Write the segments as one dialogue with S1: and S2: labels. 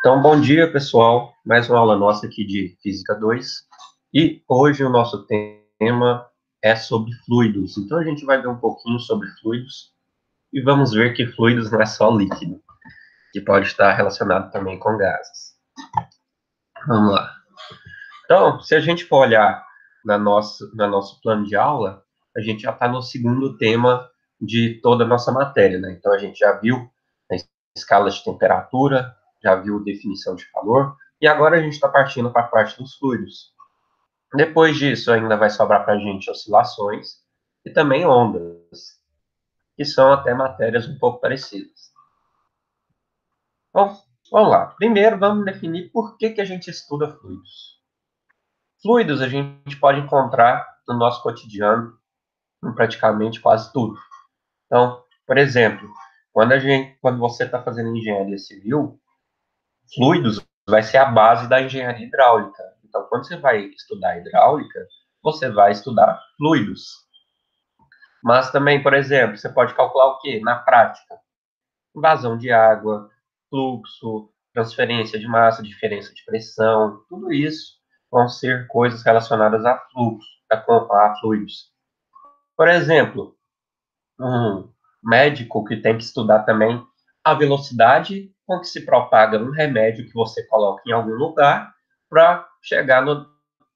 S1: Então, bom dia, pessoal. Mais uma aula nossa aqui de Física 2. E hoje o nosso tema é sobre fluidos. Então, a gente vai ver um pouquinho sobre fluidos e vamos ver que fluidos não é só líquido, que pode estar relacionado também com gases. Vamos lá. Então, se a gente for olhar no nosso plano de aula, a gente já está no segundo tema de toda a nossa matéria, né? Então, a gente já viu a escala de temperatura, já viu definição de calor, e agora a gente está partindo para a parte dos fluidos. Depois disso, ainda vai sobrar para a gente oscilações e também ondas, que são até matérias um pouco parecidas. Bom, vamos lá. Primeiro, vamos definir por que a gente estuda fluidos. Fluidos a gente pode encontrar no nosso cotidiano em praticamente quase tudo. Então, por exemplo, quando você está fazendo engenharia civil, fluidos vai ser a base da engenharia hidráulica. Então, quando você vai estudar hidráulica, você vai estudar fluidos. Mas também, por exemplo, você pode calcular o quê? Na prática, vazão de água, fluxo, transferência de massa, diferença de pressão, tudo isso vão ser coisas relacionadas a fluxo, a fluidos. Por exemplo, um médico que tem que estudar também a velocidade com que se propaga um remédio que você coloca em algum lugar para chegar no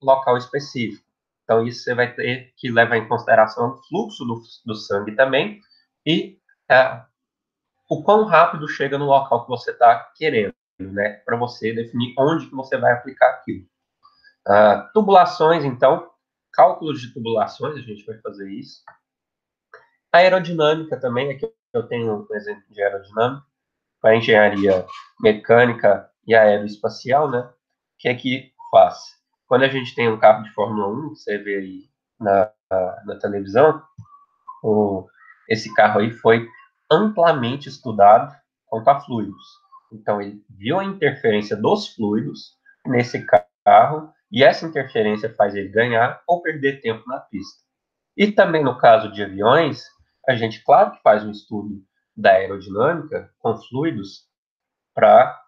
S1: local específico. Então, isso você vai ter que levar em consideração o fluxo do sangue também e o quão rápido chega no local que você está querendo, né? Para você definir onde que você vai aplicar aquilo. Tubulações, então, cálculos de tubulações, a gente vai fazer isso. A aerodinâmica também, aqui eu tenho um exemplo de aerodinâmica, para a engenharia mecânica e aeroespacial, né? Que é que faz? Quando a gente tem um carro de Fórmula 1, você vê aí na televisão, esse carro aí foi amplamente estudado quanto a fluidos. Então, ele viu a interferência dos fluidos nesse carro, e essa interferência faz ele ganhar ou perder tempo na pista. E também no caso de aviões, a gente, claro que faz um estudo da aerodinâmica com fluidos para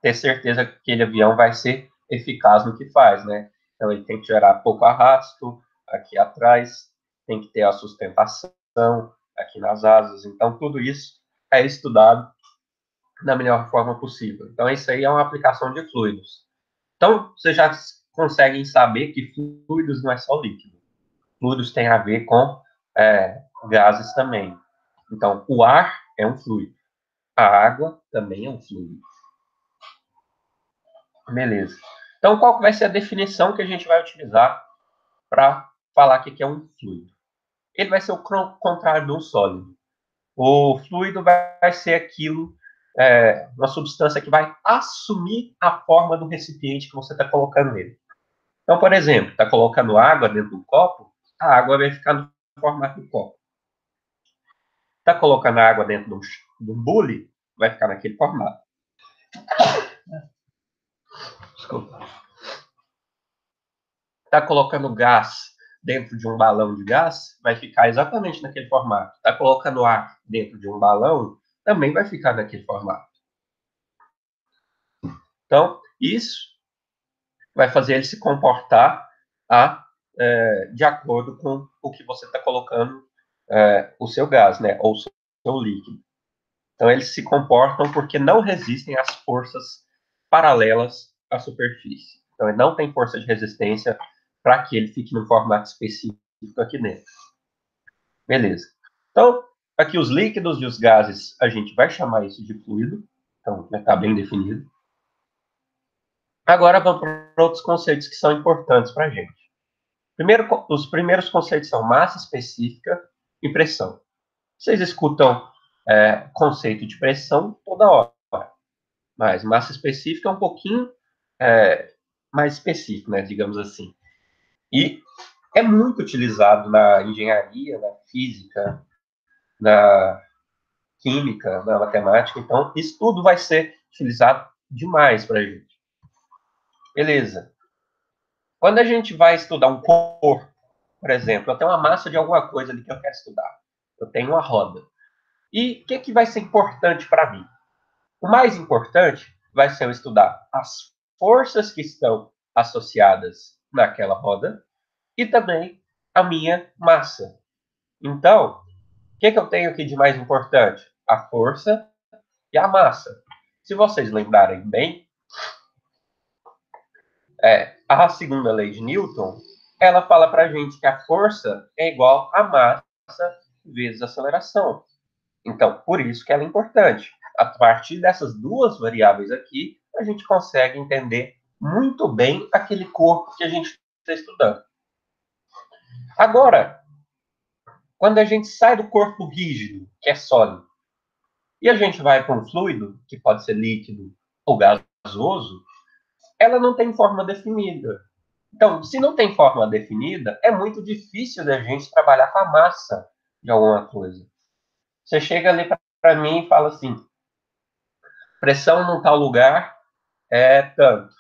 S1: ter certeza que aquele avião vai ser eficaz no que faz, né? Então, ele tem que gerar pouco arrasto aqui atrás, tem que ter a sustentação aqui nas asas. Então, tudo isso é estudado da melhor forma possível. Então, isso aí é uma aplicação de fluidos. Então, vocês já conseguem saber que fluidos não é só líquido. Fluidos tem a ver com gases também. Então, o ar é um fluido. A água também é um fluido. Beleza. Então, qual que vai ser a definição que a gente vai utilizar para falar que é um fluido? Ele vai ser o contrário de um sólido. O fluido vai ser aquilo, uma substância que vai assumir a forma do recipiente que você está colocando nele. Então, por exemplo, está colocando água dentro do copo, a água vai ficar no formato do copo. Está colocando água dentro de um bule, vai ficar naquele formato. Desculpa. Está colocando gás dentro de um balão de gás, vai ficar exatamente naquele formato. Está colocando ar dentro de um balão, também vai ficar naquele formato. Então, isso vai fazer ele se comportar de acordo com o que você está colocando o seu gás, né, ou o seu líquido. Então, eles se comportam porque não resistem às forças paralelas à superfície. Então, ele não tem força de resistência para que ele fique no formato específico aqui dentro. Beleza. Então, aqui os líquidos e os gases, a gente vai chamar isso de fluido. Então, está bem definido. Agora, vamos para outros conceitos que são importantes para a gente. Os primeiros conceitos são massa específica e pressão. Vocês escutam conceito de pressão toda hora, mas massa específica é um pouquinho mais específico, né, digamos assim. E é muito utilizado na engenharia, na física, na química, na matemática. Então, isso tudo vai ser utilizado demais para a gente. Beleza. Quando a gente vai estudar um corpo, por exemplo, eu tenho uma massa de alguma coisa ali que eu quero estudar. Eu tenho uma roda. E o que vai ser importante para mim? O mais importante vai ser eu estudar as forças que estão associadas naquela roda e também a minha massa. Então, o que eu tenho aqui de mais importante? A força e a massa. Se vocês lembrarem bem, a segunda lei de Newton, ela fala para a gente que a força é igual a massa vezes aceleração. Então, por isso que ela é importante. A partir dessas duas variáveis aqui, a gente consegue entender muito bem aquele corpo que a gente está estudando. Agora, quando a gente sai do corpo rígido, que é sólido, e a gente vai para um fluido, que pode ser líquido ou gasoso, ela não tem forma definida. Então, se não tem forma definida, é muito difícil da gente trabalhar com a massa de alguma coisa. Você chega ali para mim e fala assim, pressão num tal lugar é tanto.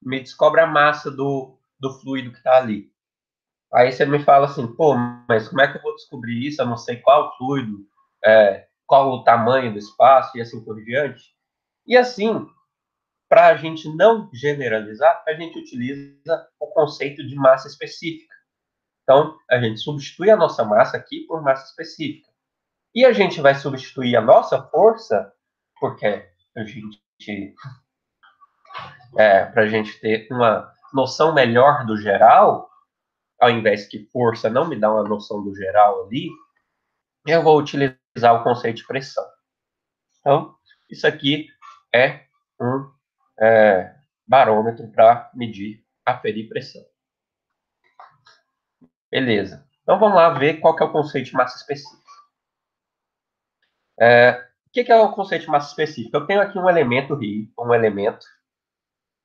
S1: Me descobre a massa do fluido que está ali. Aí você me fala assim, pô, mas como é que eu vou descobrir isso? Eu não sei qual fluido, qual o tamanho do espaço e assim por diante. E assim, para a gente não generalizar, a gente utiliza o conceito de massa específica. Então, a gente substitui a nossa massa aqui por massa específica. E a gente vai substituir a nossa força, porque a gente, para a gente ter uma noção melhor do geral, ao invés que força não me dá uma noção do geral ali, eu vou utilizar o conceito de pressão. Então, isso aqui é um barômetro para medir, aferir pressão. Beleza. Então, vamos lá ver qual que é o conceito de massa específica. O que é o conceito de massa específica? Eu tenho aqui um elemento rio, um elemento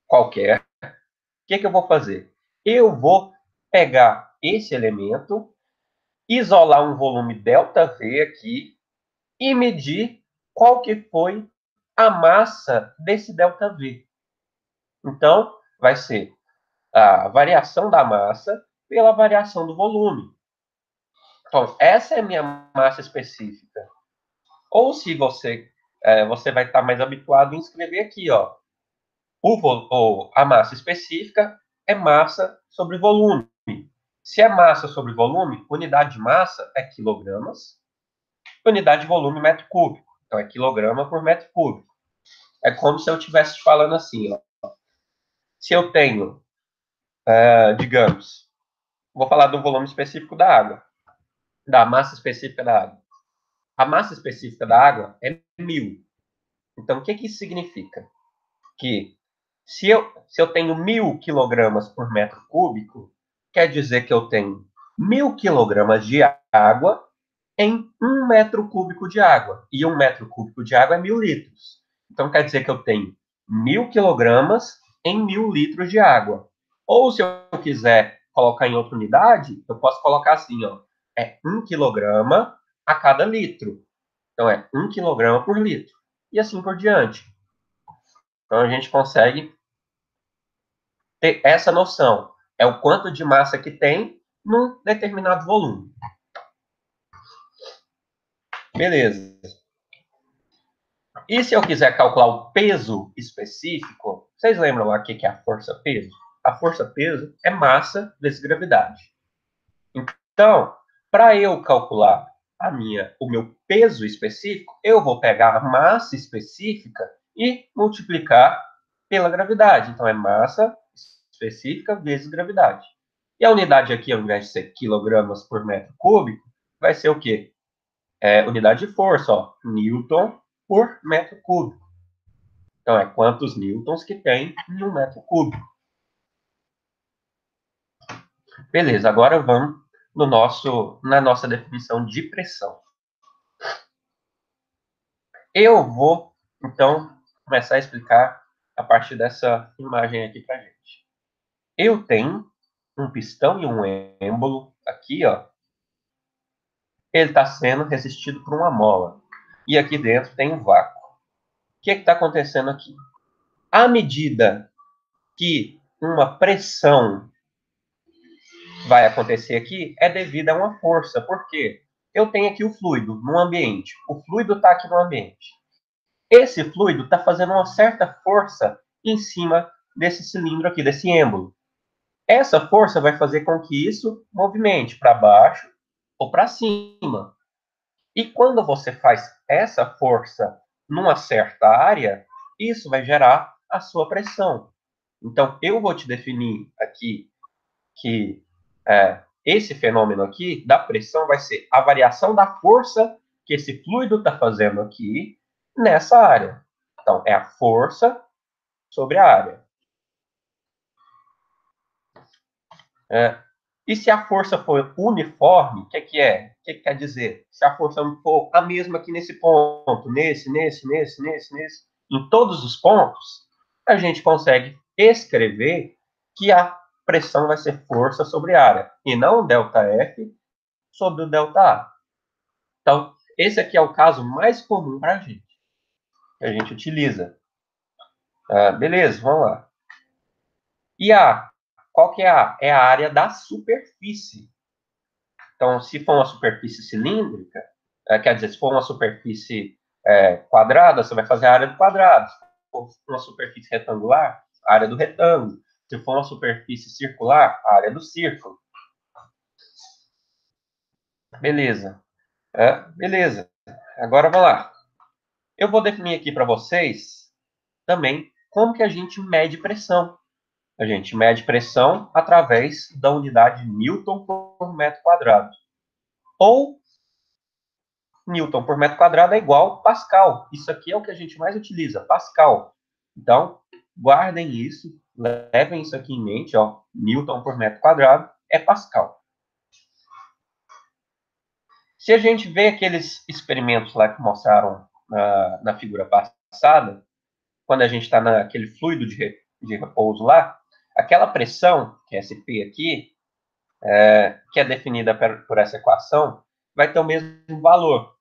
S1: qualquer. O que eu vou fazer? Eu vou pegar esse elemento, isolar um volume ΔV aqui e medir qual que foi a massa desse ΔV. Então, vai ser a variação da massa pela variação do volume. Então, essa é a minha massa específica. Ou se você vai estar mais habituado em escrever aqui, ó, a massa específica é massa sobre volume. Se é massa sobre volume, unidade de massa é quilogramas, unidade de volume metro cúbico. Então, é quilograma por metro cúbico. É como se eu estivesse te falando assim, ó. Se eu tenho, digamos, vou falar do volume específico da água, da massa específica da água. A massa específica da água é 1000. Então, o que isso significa? Que se eu tenho 1000 quilogramas por metro cúbico, quer dizer que eu tenho 1000 quilogramas de água em 1 metro cúbico de água. E 1 metro cúbico de água é 1000 litros. Então, quer dizer que eu tenho 1000 quilogramas em 1000 litros de água. Ou, se eu quiser colocar em outra unidade, eu posso colocar assim, ó, é 1 quilograma a cada litro. Então, é 1 quilograma por litro. E assim por diante. Então, a gente consegue ter essa noção. É o quanto de massa que tem num determinado volume. Beleza. E se eu quiser calcular o peso específico, vocês lembram lá o que é a força-peso? A força-peso é massa vezes gravidade. Então, para eu calcular o meu peso específico, eu vou pegar a massa específica e multiplicar pela gravidade. Então, é massa específica vezes gravidade. E a unidade aqui, ao invés de ser quilogramas por metro cúbico, vai ser o quê? Unidade de força, ó, Newton por metro cúbico. Então, é quantos newtons que tem em 1 metro cúbico. Beleza, agora vamos na nossa definição de pressão. Eu vou, então, começar a explicar a partir dessa imagem aqui para gente. Eu tenho um pistão e um êmbolo aqui, ó. Ele está sendo resistido por uma mola. E aqui dentro tem um vácuo. O que está acontecendo aqui? À medida que uma pressão vai acontecer aqui, é devido a uma força. Por quê? Eu tenho aqui o fluido no ambiente. O fluido está aqui no ambiente. esse fluido está fazendo uma certa força em cima desse cilindro aqui, desse êmbolo. Essa força vai fazer com que isso movimente para baixo ou para cima. E quando você faz essa força numa certa área, isso vai gerar a sua pressão. Então, eu vou te definir aqui que esse fenômeno aqui da pressão vai ser a variação da força que esse fluido está fazendo aqui nessa área. Então, é a força sobre a área. E se a força for uniforme, o que é? O que quer dizer? Se a força for a mesma aqui nesse ponto, nesse, em todos os pontos, a gente consegue escrever que a pressão vai ser força sobre área, e não ΔF sobre o ΔA. Então, esse aqui é o caso mais comum para a gente, que a gente utiliza. Beleza, vamos lá. E qual que é a? É a área da superfície. Então, se for uma superfície cilíndrica, quer dizer, se for uma superfície quadrada, você vai fazer a área do quadrado. Se for uma superfície retangular, a área do retângulo. Se for uma superfície circular, a área do círculo. Beleza. Beleza. Agora, vamos lá. Eu vou definir aqui para vocês também como que a gente mede pressão. A gente mede pressão através da unidade Newton por metro quadrado. Ou Newton por metro quadrado é igual Pascal. Isso aqui é o que a gente mais utiliza, Pascal. Então, guardem isso, levem isso aqui em mente, ó. Newton por metro quadrado é Pascal. Se a gente vê aqueles experimentos lá que mostraram na figura passada, quando a gente está naquele fluido de repouso lá, aquela pressão, que é esse P aqui, que é definida por essa equação, vai ter o mesmo valor.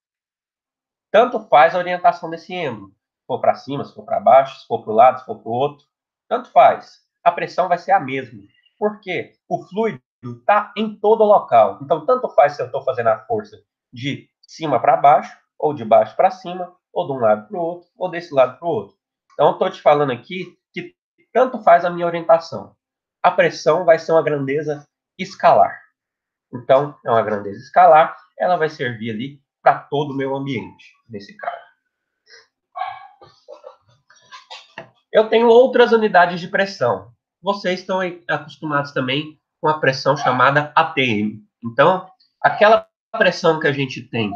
S1: Tanto faz a orientação desse êmbolo. Se for para cima, se for para baixo, se for para o lado, se for para o outro. Tanto faz. A pressão vai ser a mesma. Por quê? O fluido está em todo o local. Então, tanto faz se eu estou fazendo a força de cima para baixo, ou de baixo para cima, ou de um lado para o outro, ou desse lado para o outro. Então, eu estou te falando aqui que tanto faz a minha orientação. A pressão vai ser uma grandeza escalar. Então, é uma grandeza escalar, ela vai servir ali para todo o meu ambiente, nesse caso. Eu tenho outras unidades de pressão. Vocês estão acostumados também com a pressão chamada ATM. Então, aquela pressão que a gente tem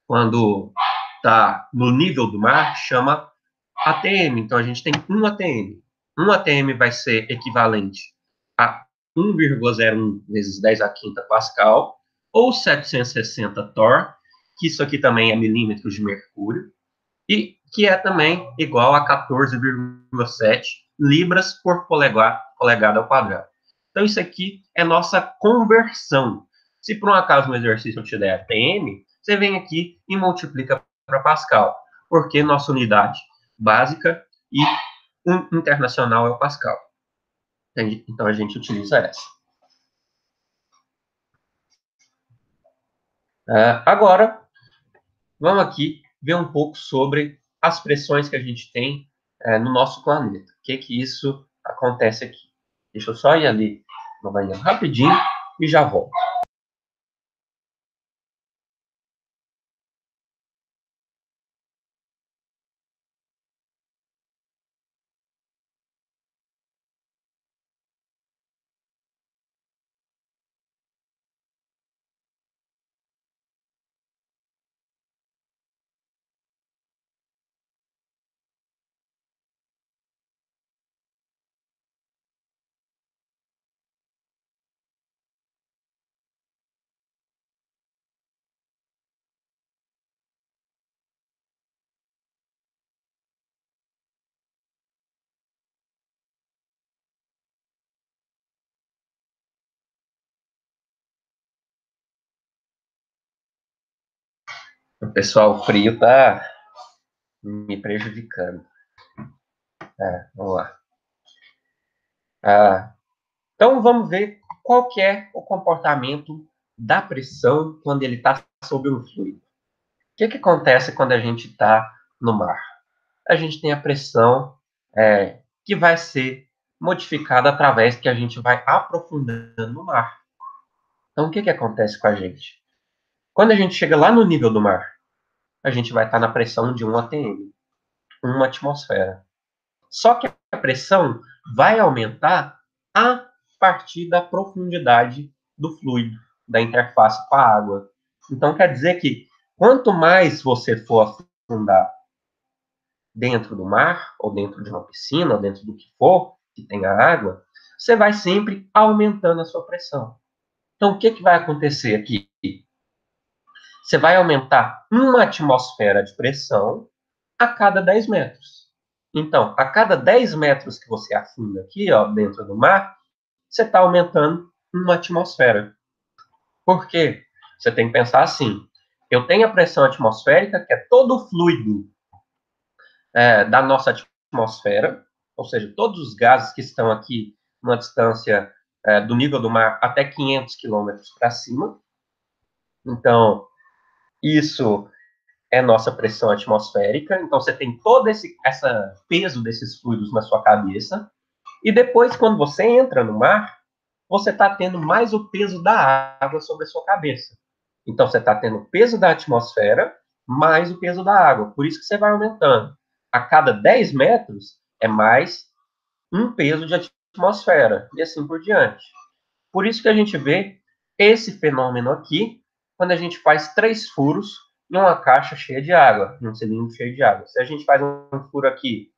S1: quando está no nível do mar chama ATM. Então, a gente tem um ATM. Um ATM vai ser equivalente a 1,01 vezes 10 a quinta Pascal, ou 760 torr, que isso aqui também é milímetros de mercúrio, e que é também igual a 14,7 libras por polegada ao quadrado. Então, isso aqui é nossa conversão. Se por um acaso no exercício eu te der ATM, você vem aqui e multiplica para Pascal, porque nossa unidade básica e internacional é o Pascal. Então, a gente utiliza essa. Agora, vamos aqui ver um pouco sobre as pressões que a gente tem no nosso planeta. O que isso acontece aqui? Deixa eu só ir ali no banheiro rapidinho e já volto. O pessoal frio tá me prejudicando. Vamos lá. Então, vamos ver qual que é o comportamento da pressão quando ele está sobre um fluido. O que acontece quando a gente está no mar? a gente tem a pressão que vai ser modificada através que a gente vai aprofundando no mar. Então, o que acontece com a gente? Quando a gente chega lá no nível do mar, a gente vai estar na pressão de 1 atm, 1 atmosfera. Só que a pressão vai aumentar a partir da profundidade do fluido, da interface com a água. Então, quer dizer que quanto mais você for afundar dentro do mar, ou dentro de uma piscina, ou dentro do que for, que tenha água, você vai sempre aumentando a sua pressão. Então, o que vai acontecer aqui? Você vai aumentar 1 atmosfera de pressão a cada 10 metros. Então, a cada 10 metros que você afunda aqui, ó, dentro do mar, você está aumentando 1 atmosfera. Por quê? Você tem que pensar assim, eu tenho a pressão atmosférica, que é todo o fluido da nossa atmosfera, ou seja, todos os gases que estão aqui numa distância do nível do mar até 500 quilômetros para cima. Então, isso é nossa pressão atmosférica. Então, você tem todo esse peso desses fluidos na sua cabeça. E depois, quando você entra no mar, você está tendo mais o peso da água sobre a sua cabeça. Então, você está tendo o peso da atmosfera mais o peso da água. Por isso que você vai aumentando. A cada 10 metros é mais um peso de atmosfera. E assim por diante. Por isso que a gente vê esse fenômeno aqui, quando a gente faz 3 furos em uma caixa cheia de água, em um cilindro cheio de água. Se a gente faz um furo aqui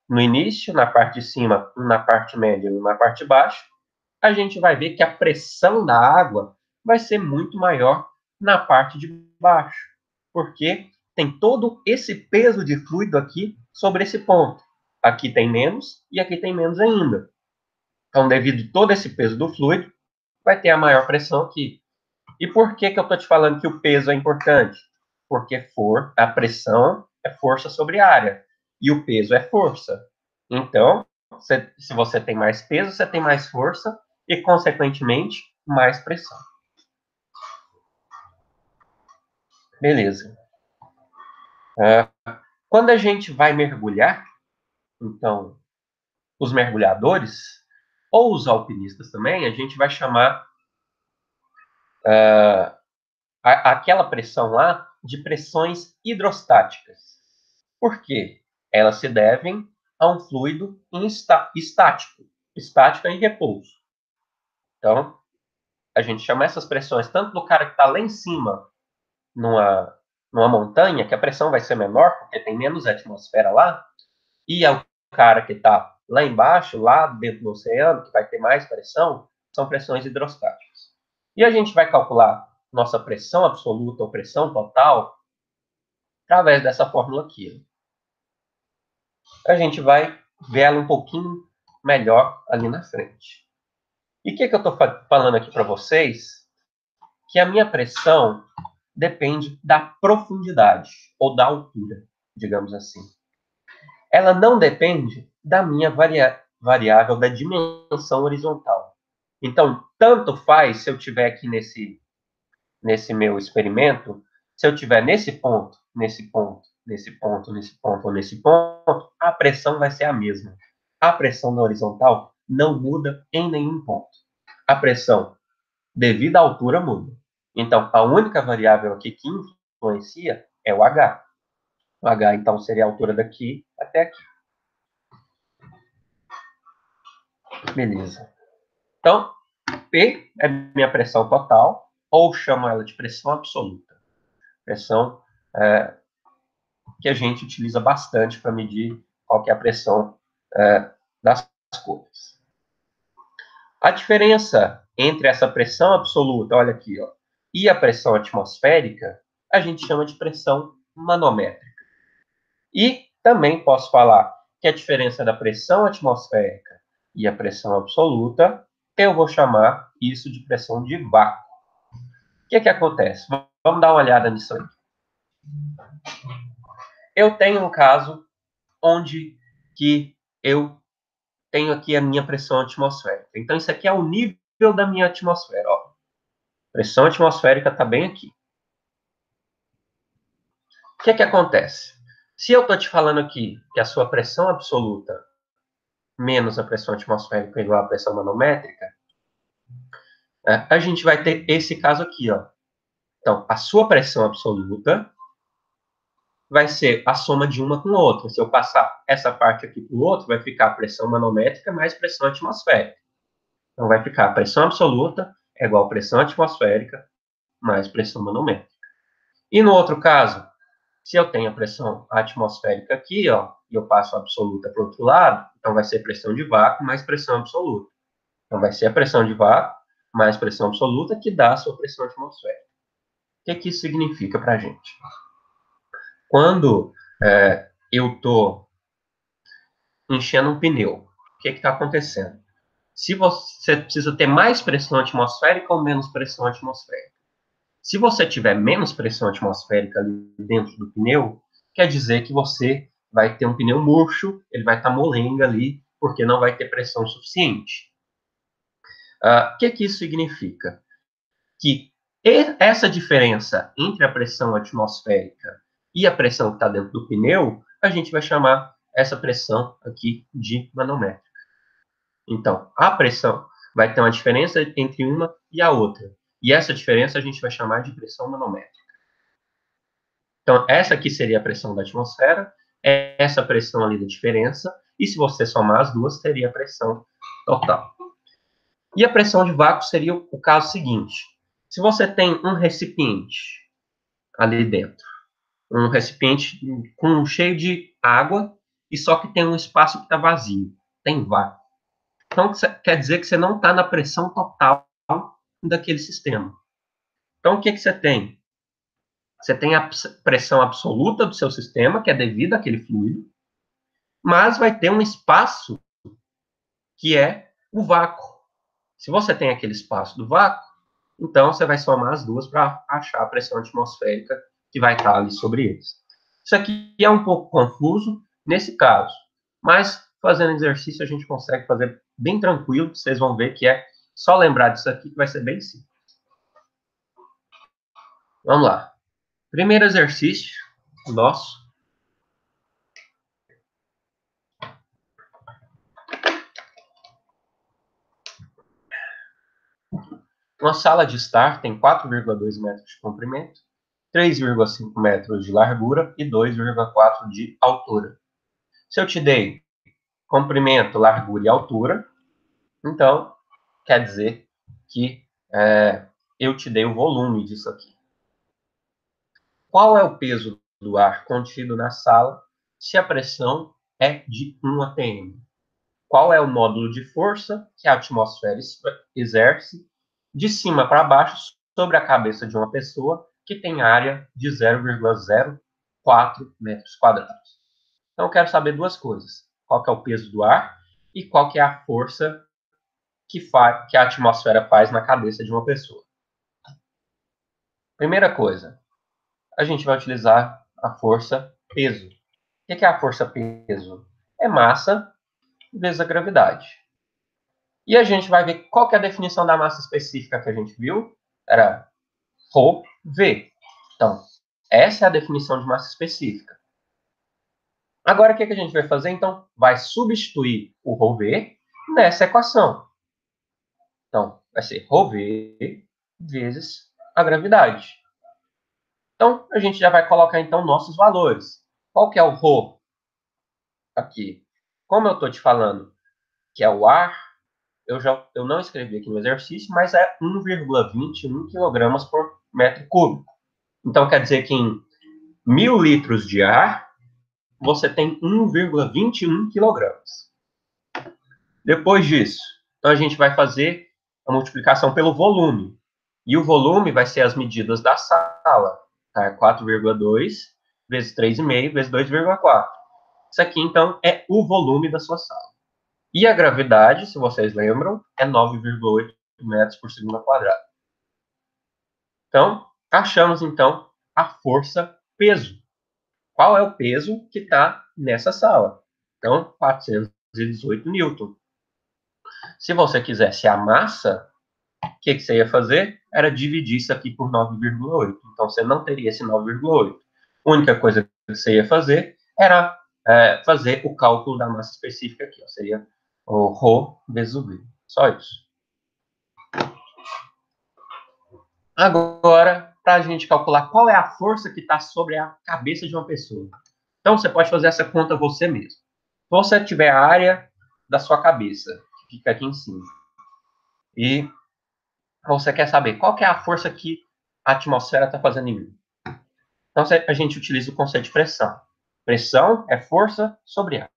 S1: no início, na parte de cima, na parte média e na parte de baixo, a gente vai ver que a pressão da água vai ser muito maior na parte de baixo, porque tem todo esse peso de fluido aqui sobre esse ponto. Aqui tem menos e aqui tem menos ainda. Então, devido a todo esse peso do fluido, vai ter a maior pressão aqui. E por que eu estou te falando que o peso é importante? Porque a pressão é força sobre área e o peso é força. Então, se você tem mais peso, você tem mais força e, consequentemente, mais pressão. Beleza. Quando a gente vai mergulhar, então, os mergulhadores, ou os alpinistas também, a gente vai chamar aquela pressão lá de pressões hidrostáticas. Por quê? Elas se devem a um fluido estático. Estático é em repouso. Então, a gente chama essas pressões tanto do cara que está lá em cima, numa montanha, que a pressão vai ser menor, porque tem menos atmosfera lá, e ao cara que está lá embaixo, lá dentro do oceano, que vai ter mais pressão, são pressões hidrostáticas. E a gente vai calcular nossa pressão absoluta ou pressão total através dessa fórmula aqui. A gente vai ver ela um pouquinho melhor ali na frente. E o que eu estou falando aqui para vocês? Que a minha pressão depende da profundidade, ou da altura, digamos assim. Ela não depende da minha variável da dimensão horizontal. Então, tanto faz se eu estiver aqui nesse meu experimento, se eu estiver nesse ponto, nesse ponto, nesse ponto, nesse ponto ou nesse ponto, a pressão vai ser a mesma. A pressão na horizontal não muda em nenhum ponto. A pressão devido à altura muda. Então, a única variável aqui que influencia é o H. O H, então, seria a altura daqui até aqui. Beleza. Então, P é minha pressão total, ou chamo ela de pressão absoluta. Pressão que a gente utiliza bastante para medir qual que é a pressão das coisas. A diferença entre essa pressão absoluta, olha aqui, ó, e a pressão atmosférica, a gente chama de pressão manométrica. E também posso falar que a diferença da pressão atmosférica e a pressão absoluta, eu vou chamar isso de pressão de vácuo. O que acontece? Vamos dar uma olhada nisso aí. Eu tenho um caso onde que eu tenho aqui a minha pressão atmosférica. Então, isso aqui é o nível da minha atmosfera. Ó. Pressão atmosférica está bem aqui. O que acontece? Se eu estou te falando aqui que a sua pressão absoluta menos a pressão atmosférica é igual à pressão manométrica, a gente vai ter esse caso aqui, ó. Então, a sua pressão absoluta vai ser a soma de uma com a outra. Se eu passar essa parte aqui para o outro, vai ficar a pressão manométrica mais pressão atmosférica. Então, vai ficar a pressão absoluta é igual a pressão atmosférica mais pressão manométrica. E no outro caso, se eu tenho a pressão atmosférica aqui, ó, e eu passo a absoluta para o outro lado, então vai ser pressão de vácuo mais pressão absoluta. Então, vai ser a pressão de vácuo mais pressão absoluta que dá a sua pressão atmosférica. O que isso significa para a gente? Quando eu estou enchendo um pneu, o que está acontecendo? Se você precisa ter mais pressão atmosférica ou menos pressão atmosférica? Se você tiver menos pressão atmosférica ali dentro do pneu, quer dizer que você vai ter um pneu murcho, ele vai estar molenga ali, porque não vai ter pressão suficiente. O que isso significa? Que essa diferença entre a pressão atmosférica e a pressão que está dentro do pneu, a gente vai chamar essa pressão aqui de manométrica. Então, a pressão vai ter uma diferença entre uma e a outra. E essa diferença a gente vai chamar de pressão manométrica. Então, essa aqui seria a pressão da atmosfera, essa pressão ali da diferença, e se você somar as duas, teria a pressão total. E a pressão de vácuo seria o caso seguinte. Se você tem um recipiente ali dentro, um recipiente cheio de água, e só que tem um espaço que está vazio, tem vácuo. Então, quer dizer que você não está na pressão total daquele sistema. Então, o que você tem? Você tem a pressão absoluta do seu sistema, que é devida àquele fluido, mas vai ter um espaço que é o vácuo. Se você tem aquele espaço do vácuo, então você vai somar as duas para achar a pressão atmosférica que vai estar ali sobre eles. Isso aqui é um pouco confuso nesse caso, mas fazendo exercício a gente consegue fazer bem tranquilo. Vocês vão ver que é só lembrar disso aqui que vai ser bem simples. Vamos lá. Primeiro exercício nosso. Uma sala de estar tem 4,2 metros de comprimento, 3,5 metros de largura e 2,4 de altura. Se eu te dei comprimento, largura e altura, então quer dizer que eu te dei o volume disso aqui. Qual é o peso do ar contido na sala se a pressão é de 1 atm? Qual é o módulo de força que a atmosfera exerce de cima para baixo sobre a cabeça de uma pessoa que tem área de 0,04 metros quadrados? Então, eu quero saber duas coisas. Qual que é o peso do ar e qual que é a força que a atmosfera faz na cabeça de uma pessoa. Primeira coisa, a gente vai utilizar a força peso. O que é a força peso? É massa vezes a gravidade. E a gente vai ver qual que é a definição da massa específica que a gente viu. Era ρV. Então, essa é a definição de massa específica. Agora, o que a gente vai fazer? Então, vai substituir o ρV nessa equação. Então, vai ser ρV vezes a gravidade. Então, a gente já vai colocar, então, nossos valores. Qual que é o ρ aqui? Como eu estou te falando que é o ar, eu não escrevi aqui no exercício, mas é 1,21 kg por metro cúbico. Então, quer dizer que em 1.000 litros de ar, você tem 1,21 kg. Depois disso, então a gente vai fazer a multiplicação pelo volume. E o volume vai ser as medidas da sala. Tá? 4,2 vezes 3,5 vezes 2,4. Isso aqui, então, é o volume da sua sala. E a gravidade, se vocês lembram, é 9,8 metros por segundo quadrado. Então, achamos, então, a força peso. Qual é o peso que está nessa sala? Então, 418 newton. Se você quisesse a massa, o que você ia fazer? Era dividir isso aqui por 9,8. Então, você não teria esse 9,8. A única coisa que você ia fazer era fazer o cálculo da massa específica aqui. Ó, seria o ρ vezes o V. Só isso. Agora, para a gente calcular qual é a força que está sobre a cabeça de uma pessoa. Então, você pode fazer essa conta você mesmo. Se você tiver a área da sua cabeça, que fica aqui em cima, e você quer saber qual que é a força que a atmosfera está fazendo em mim. Então, a gente utiliza o conceito de pressão. Pressão é força sobre ar.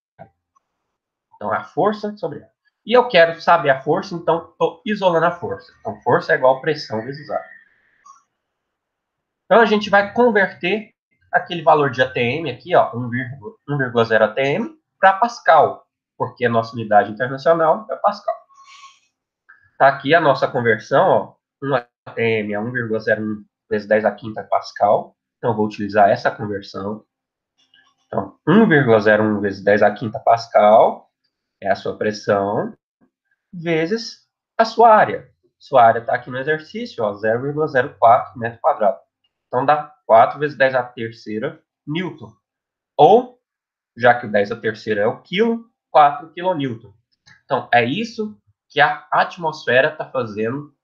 S1: Então, é a força sobre ar. E eu quero saber a força, então estou isolando a força. Então, força é igual a pressão vezes ar. Então, a gente vai converter aquele valor de ATM aqui, ó, 1,0 ATM, para Pascal, porque a nossa unidade internacional é Pascal. Está aqui a nossa conversão, ó, 1 ATM é 1,01 vezes 10 a quinta Pascal. Então, eu vou utilizar essa conversão. Então, 1,01 vezes 10 a quinta Pascal é a sua pressão, vezes a sua área. Sua área está aqui no exercício, 0,04 metro quadrado. Então, dá 4 vezes 10 a terceira Newton. Ou, já que o 10 a terceira é o quilo, 4 quilonewton. Então, é isso que a atmosfera está fazendo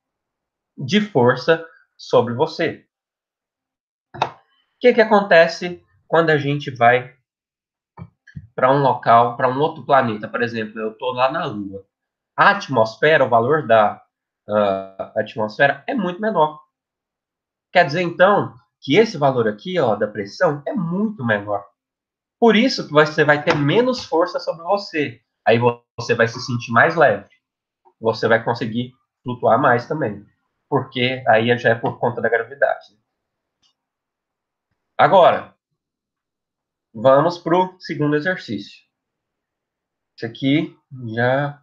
S1: de força sobre você. O que acontece quando a gente vai para um local, para um outro planeta? Por exemplo, eu estou lá na Lua. A atmosfera, o valor da atmosfera é muito menor. Quer dizer, então, que esse valor aqui, ó, da pressão, é muito menor. Por isso que você vai ter menos força sobre você. Aí você vai se sentir mais leve. Você vai conseguir flutuar mais também. Porque aí já é por conta da gravidade. Agora, vamos para o segundo exercício. Esse aqui já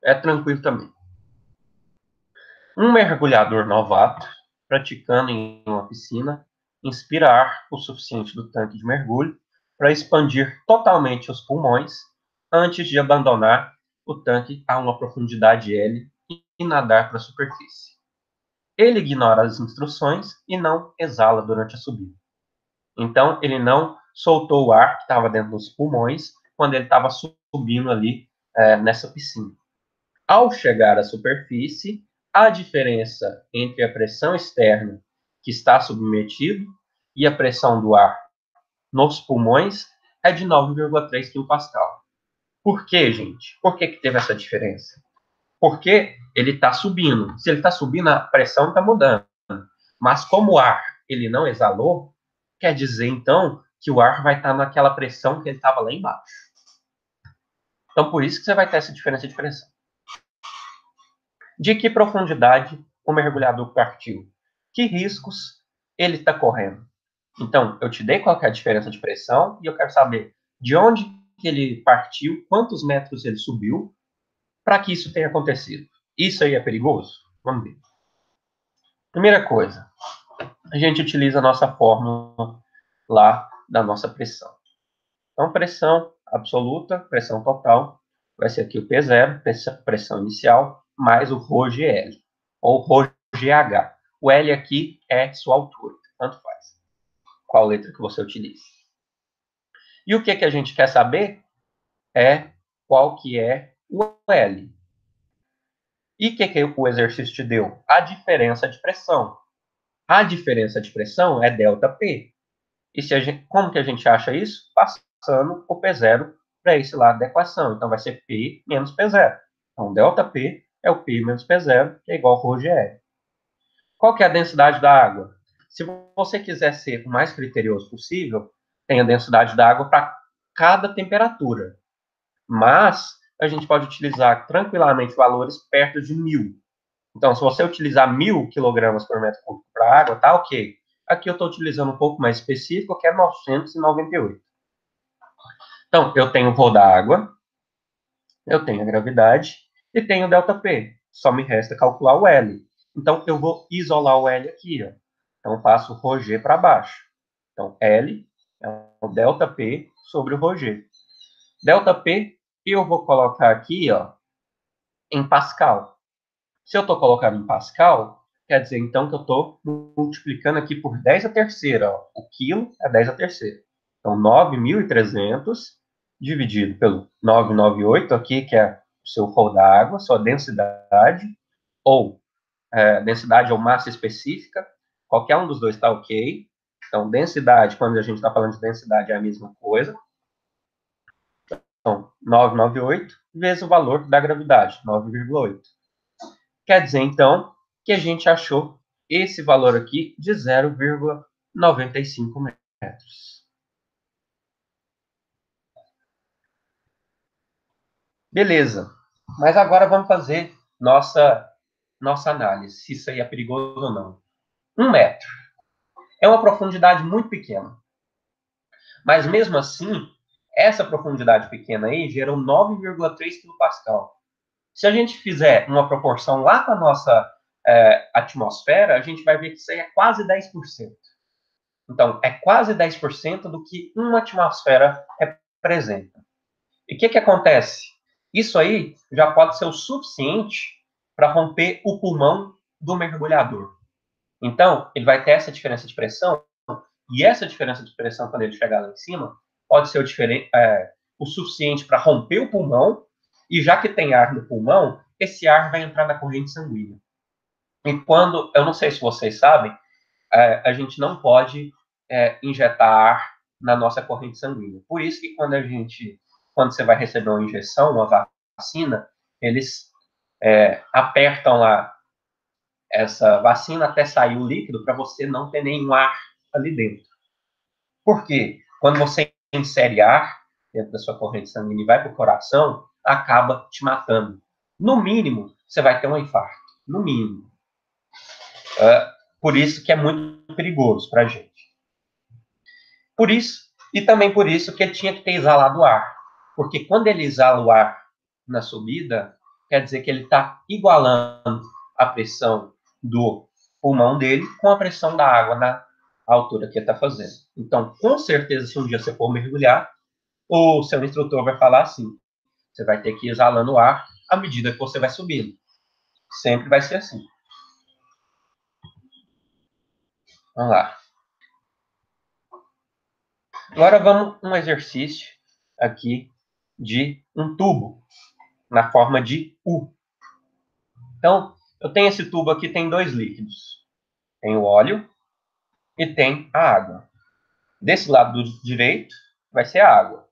S1: é tranquilo também. Um mergulhador novato, praticando em uma piscina, inspira ar o suficiente do tanque de mergulho para expandir totalmente os pulmões antes de abandonar o tanque a uma profundidade L e nadar para a superfície. Ele ignora as instruções e não exala durante a subida. Então, ele não soltou o ar que estava dentro dos pulmões quando ele estava subindo ali nessa piscina. Ao chegar à superfície, a diferença entre a pressão externa que está submetido e a pressão do ar nos pulmões é de 9,3 kPa. Por que, gente? Por que teve essa diferença? Porque ele está subindo. Se ele está subindo, a pressão está mudando. Mas como o ar ele não exalou, quer dizer, então, que o ar vai estar naquela pressão que ele estava lá embaixo. Então, por isso que você vai ter essa diferença de pressão. De que profundidade o mergulhador partiu? Que riscos ele está correndo? Então, eu te dei qual é a diferença de pressão e eu quero saber de onde que ele partiu, quantos metros ele subiu, para que isso tenha acontecido. Isso aí é perigoso? Vamos ver. Primeira coisa, a gente utiliza a nossa fórmula lá da nossa pressão. Então, pressão absoluta, pressão total, vai ser aqui o P0, pressão inicial, mais o ρgl, ou ρgh. O L aqui é sua altura, tanto faz. Qual letra que você utiliza. E o que a gente quer saber é qual que é o L. E o que o exercício te deu? A diferença de pressão. A diferença de pressão é ΔP. E como que a gente acha isso? Passando o P0 para esse lado da equação. Então, vai ser P menos P0. Então, ΔP é o P menos P0, que é igual a ρgl. Qual que é a densidade da água? Se você quiser ser o mais criterioso possível, tem a densidade da água para cada temperatura. Mas, a gente pode utilizar tranquilamente valores perto de 1000. Então, se você utilizar 1000 kg por metro cúbico para a água, tá ok. Aqui eu estou utilizando um pouco mais específico, que é 998. Então, eu tenho o ρ da água, eu tenho a gravidade e tenho o ΔP. Só me resta calcular o L. Então, eu vou isolar o L aqui. Ó. Então, faço o ρg para baixo. Então, L é o ΔP sobre o ρg. ΔP eu vou colocar aqui ó, em Pascal. Se eu estou colocando em Pascal, quer dizer então que eu estou multiplicando aqui por 10 a terceira. Ó. O quilo é 10 a terceira. Então, 9.300 dividido pelo 998 aqui, que é o seu rho d'água, sua densidade, ou densidade ou massa específica, qualquer um dos dois está ok. Então, densidade, quando a gente está falando de densidade, é a mesma coisa. Então, 998 vezes o valor da gravidade, 9,8. Quer dizer, então, que a gente achou esse valor aqui de 0,95 metros. Beleza. Mas agora vamos fazer nossa análise, se isso aí é perigoso ou não. 1 metro. É uma profundidade muito pequena. Mas mesmo assim, essa profundidade pequena aí gerou 9,3 kPa. Se a gente fizer uma proporção lá com a nossa atmosfera, a gente vai ver que isso aí é quase 10%. Então, é quase 10% do que uma atmosfera representa. E o que acontece? Isso aí já pode ser o suficiente para romper o pulmão do mergulhador. Então, ele vai ter essa diferença de pressão, e essa diferença de pressão, quando ele chegar lá em cima, pode ser o suficiente para romper o pulmão, e já que tem ar no pulmão, esse ar vai entrar na corrente sanguínea. E quando, eu não sei se vocês sabem, a gente não pode injetar ar na nossa corrente sanguínea. Por isso que quando você vai receber uma injeção, uma vacina, eles apertam lá essa vacina até sair o líquido para você não ter nenhum ar ali dentro. Por quê? Quando você insere ar dentro da sua corrente sanguínea e vai para o coração, acaba te matando. No mínimo, você vai ter um infarto. No mínimo. Por isso que é muito perigoso para a gente. Por isso, e também por isso que ele tinha que ter exalado o ar. Porque quando ele exala o ar na subida, quer dizer que ele está igualando a pressão do pulmão dele com a pressão da água na altura que ele está fazendo. Então, com certeza, se um dia você for mergulhar, o seu instrutor vai falar assim: você vai ter que ir exalando o ar à medida que você vai subindo. Sempre vai ser assim. Vamos lá. Agora vamos um exercício aqui de um tubo na forma de U. Então, eu tenho esse tubo aqui, tem dois líquidos. Tem o óleo e tem a água. Desse lado do direito vai ser a água.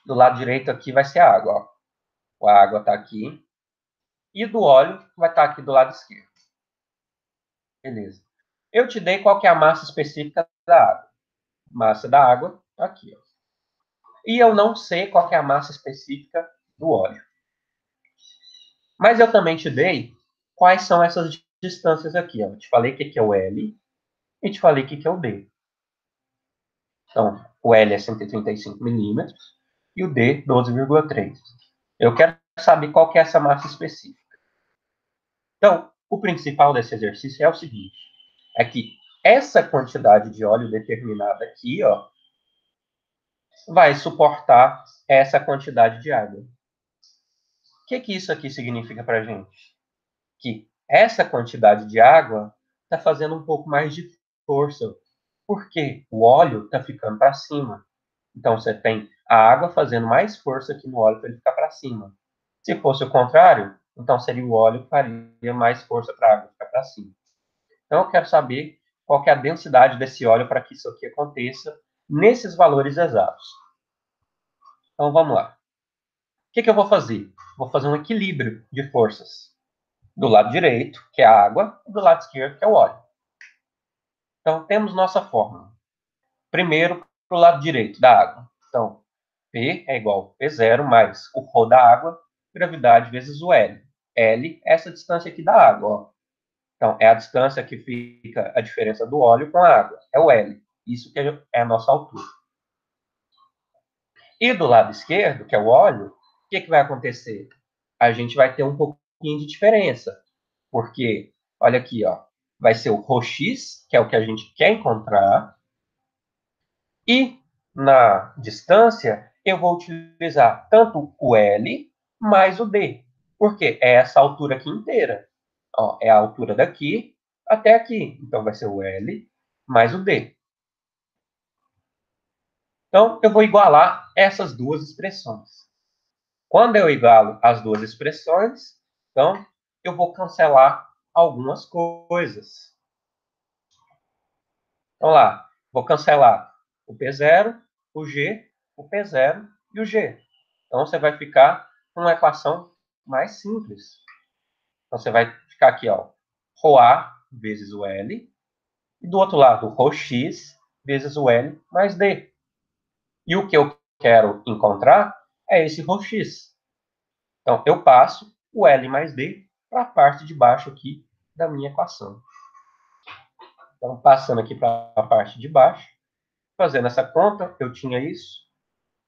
S1: Do lado direito aqui vai ser a água. Ó. A água está aqui. E do óleo vai estar aqui do lado esquerdo. Beleza. Eu te dei qual que é a massa específica da água. Massa da água está aqui. Ó. E eu não sei qual que é a massa específica do óleo. Mas eu também te dei quais são essas distâncias aqui. Ó. Eu te falei o que é o L e te falei o que é o D. Então, o L é 135 milímetros e o D, 12,3. Eu quero saber qual que é essa massa específica. Então, o principal desse exercício é o seguinte, é que essa quantidade de óleo determinada aqui, ó, vai suportar essa quantidade de água. O que isso aqui significa para a gente? Que essa quantidade de água está fazendo um pouco mais de força, porque o óleo está ficando para cima. Então, você tem a água fazendo mais força aqui no óleo para ele ficar para cima. Se fosse o contrário, então seria o óleo que faria mais força para a água ficar para cima. Então, eu quero saber qual que é a densidade desse óleo para que isso aqui aconteça nesses valores exatos. Então, vamos lá. O que eu vou fazer? Vou fazer um equilíbrio de forças. Do lado direito, que é a água, e do lado esquerdo, que é o óleo. Então, temos nossa fórmula. Primeiro, para o lado direito da água. Então, P é igual a P0 mais o ρ da água, gravidade vezes o L. L é essa distância aqui da água. Ó. Então, é a distância que fica a diferença do óleo com a água. É o L. Isso que é a nossa altura. E do lado esquerdo, que é o óleo, o que vai acontecer? A gente vai ter um pouquinho de diferença. Porque, olha aqui, ó, vai ser o ρx, que é o que a gente quer encontrar. E na distância, eu vou utilizar tanto o L mais o D. Porque é essa altura aqui inteira. Ó, é a altura daqui até aqui. Então, vai ser o L mais o D. Então, eu vou igualar essas duas expressões. Quando eu igualo as duas expressões, então, eu vou cancelar algumas coisas. Então, lá, vou cancelar o P0, o G, o P0 e o G. Então, você vai ficar com uma equação mais simples. Então, você vai ficar aqui, ó, ρA vezes o L, e do outro lado, ρx vezes o L mais D. E o que eu quero encontrar é esse ρx. Então, eu passo o L mais D para a parte de baixo aqui da minha equação. Então, passando aqui para a parte de baixo, fazendo essa conta, eu tinha isso.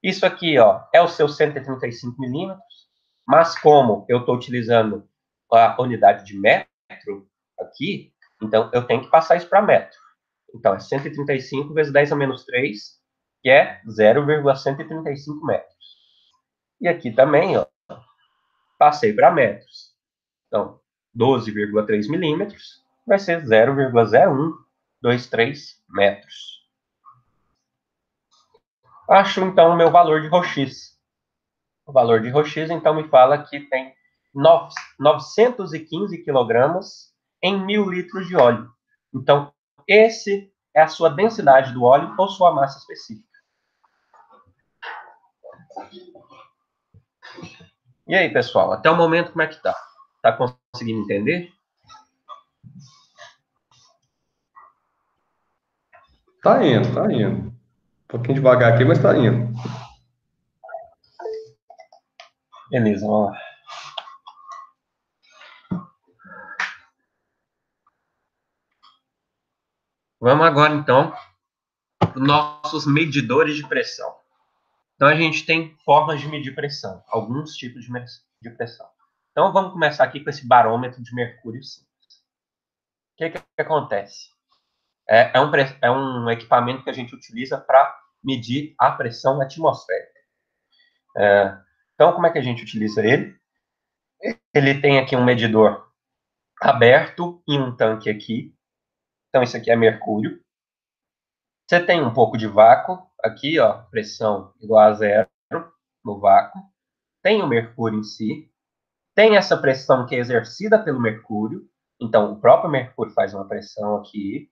S1: Isso aqui, ó, é o seu 135 milímetros, mas como eu estou utilizando a unidade de metro aqui, então eu tenho que passar isso para metro. Então, é 135 vezes 10 a menos 3, que é 0,135 metros. E aqui também, ó, passei para metros. Então, 12,3 milímetros vai ser 0,0123 metros. Acho, então, o meu valor de ρx. O valor de ρx, então, me fala que tem 915 quilogramas em 1.000 litros de óleo. Então, esse é a sua densidade do óleo ou sua massa específica. E aí, pessoal, até o momento como é que tá? Tá conseguindo entender?
S2: Tá indo, tá indo. Um pouquinho devagar aqui, mas tá indo.
S1: Beleza, vamos lá. Vamos agora, então, para os nossos medidores de pressão. Então, a gente tem formas de medir pressão, alguns tipos de pressão. Então, vamos começar aqui com esse barômetro de mercúrio simples. O que acontece? É um equipamento que a gente utiliza para medir a pressão atmosférica. Então, como é que a gente utiliza ele? Ele tem aqui um medidor aberto e um tanque aqui. Então, isso aqui é mercúrio. Você tem um pouco de vácuo aqui, ó, pressão igual a zero no vácuo. Tem o mercúrio em si. Tem essa pressão que é exercida pelo mercúrio. Então, o próprio mercúrio faz uma pressão aqui.